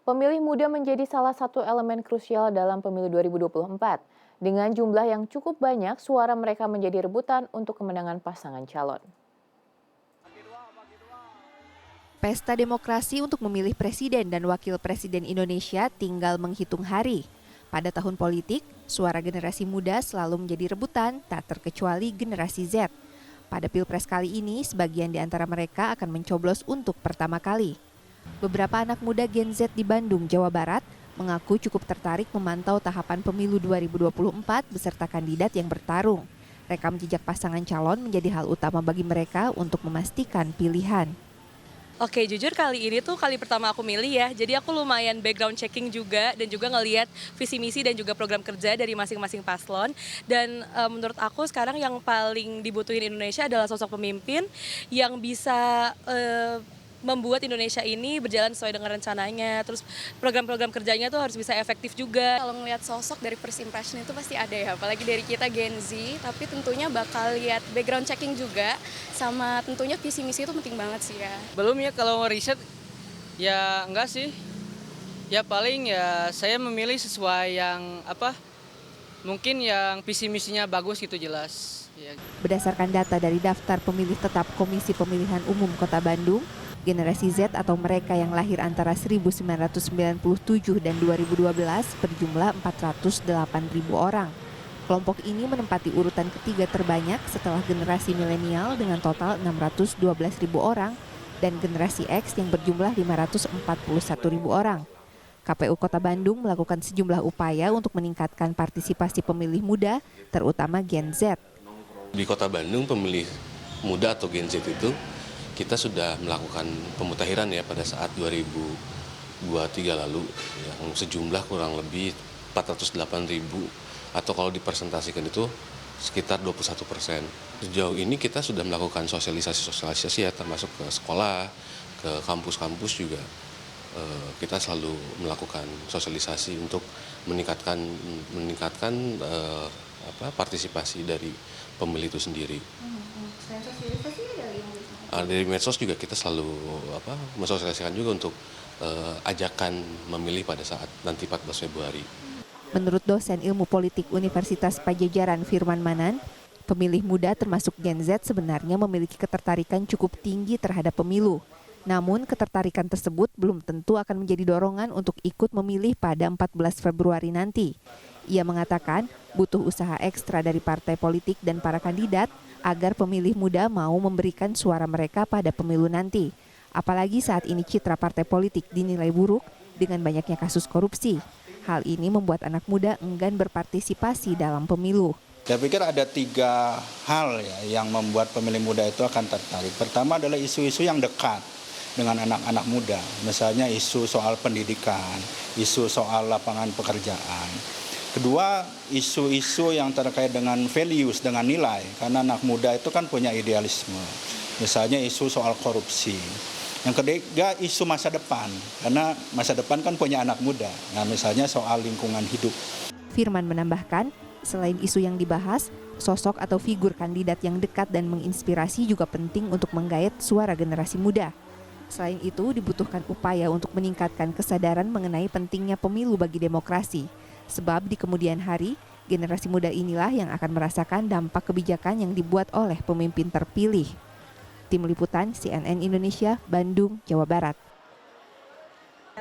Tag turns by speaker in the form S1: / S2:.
S1: Pemilih muda menjadi salah satu elemen krusial dalam pemilu 2024. Dengan jumlah yang cukup banyak, suara mereka menjadi rebutan untuk kemenangan pasangan calon.
S2: Pesta demokrasi untuk memilih presiden dan wakil presiden Indonesia tinggal menghitung hari. Pada tahun politik, suara generasi muda selalu menjadi rebutan, tak terkecuali generasi Z. Pada Pilpres kali ini, sebagian di antara mereka akan mencoblos untuk pertama kali. Beberapa anak muda Gen Z di Bandung, Jawa Barat, mengaku cukup tertarik memantau tahapan pemilu 2024 beserta kandidat yang bertarung. Rekam jejak pasangan calon menjadi hal utama bagi mereka untuk memastikan pilihan.
S3: Oke, jujur kali ini tuh kali pertama aku milih ya. Jadi aku lumayan background checking juga dan juga ngelihat visi misi dan juga program kerja dari masing-masing paslon. Dan menurut aku sekarang yang paling dibutuhin Indonesia adalah sosok pemimpin yang bisa membuat Indonesia ini berjalan sesuai dengan rencananya. Terus program-program kerjanya tuh harus bisa efektif juga.
S4: Kalau ngelihat sosok dari first impression itu pasti ada ya, apalagi dari kita Gen Z, tapi tentunya bakal lihat background checking juga, sama tentunya visi misi itu penting banget sih ya.
S5: Belum ya, kalau riset ya enggak sih. Ya paling ya saya memilih sesuai yang mungkin yang visi misinya bagus gitu jelas. Ya.
S2: Berdasarkan data dari daftar pemilih tetap Komisi Pemilihan Umum Kota Bandung, generasi Z atau mereka yang lahir antara 1997 dan 2012 berjumlah 408.000 orang. Kelompok ini menempati urutan ketiga terbanyak setelah generasi milenial dengan total 612.000 orang dan generasi X yang berjumlah 541.000 orang. KPU Kota Bandung melakukan sejumlah upaya untuk meningkatkan partisipasi pemilih muda, terutama Gen Z.
S6: Di Kota Bandung, pemilih muda atau Gen Z itu kita sudah melakukan pemutakhiran ya pada saat 2023 lalu yang sejumlah kurang lebih 408.000 atau kalau dipresentasikan itu sekitar 21%. Sejauh ini kita sudah melakukan sosialisasi ya, termasuk ke sekolah, ke kampus-kampus juga. Kita selalu melakukan sosialisasi untuk meningkatkan partisipasi dari pemilih itu sendiri.
S1: Selain sosialisasi
S6: Dari medsos juga kita selalu mensosialisasikan juga untuk ajakan memilih pada saat nanti 14 Februari.
S2: Menurut dosen ilmu politik Universitas Padjadjaran Firman Manan, pemilih muda termasuk Gen Z sebenarnya memiliki ketertarikan cukup tinggi terhadap pemilu. Namun ketertarikan tersebut belum tentu akan menjadi dorongan untuk ikut memilih pada 14 Februari nanti. Ia mengatakan butuh usaha ekstra dari partai politik dan para kandidat agar pemilih muda mau memberikan suara mereka pada pemilu nanti. Apalagi saat ini citra partai politik dinilai buruk dengan banyaknya kasus korupsi. Hal ini membuat anak muda enggan berpartisipasi dalam pemilu.
S7: Saya pikir ada 3 hal ya yang membuat pemilih muda itu akan tertarik. Pertama adalah isu-isu yang dekat dengan anak-anak muda. Misalnya isu soal pendidikan, isu soal lapangan pekerjaan. Kedua, isu-isu yang terkait dengan values, dengan nilai. Karena anak muda itu kan punya idealisme. Misalnya isu soal korupsi. Yang ketiga, isu masa depan. Karena masa depan kan punya anak muda. Nah, misalnya soal lingkungan hidup.
S2: Firman menambahkan, selain isu yang dibahas, sosok atau figur kandidat yang dekat dan menginspirasi juga penting untuk menggait suara generasi muda. Selain itu, dibutuhkan upaya untuk meningkatkan kesadaran mengenai pentingnya pemilu bagi demokrasi. Sebab di kemudian hari, generasi muda inilah yang akan merasakan dampak kebijakan yang dibuat oleh pemimpin terpilih. Tim Liputan CNN Indonesia, Bandung, Jawa Barat.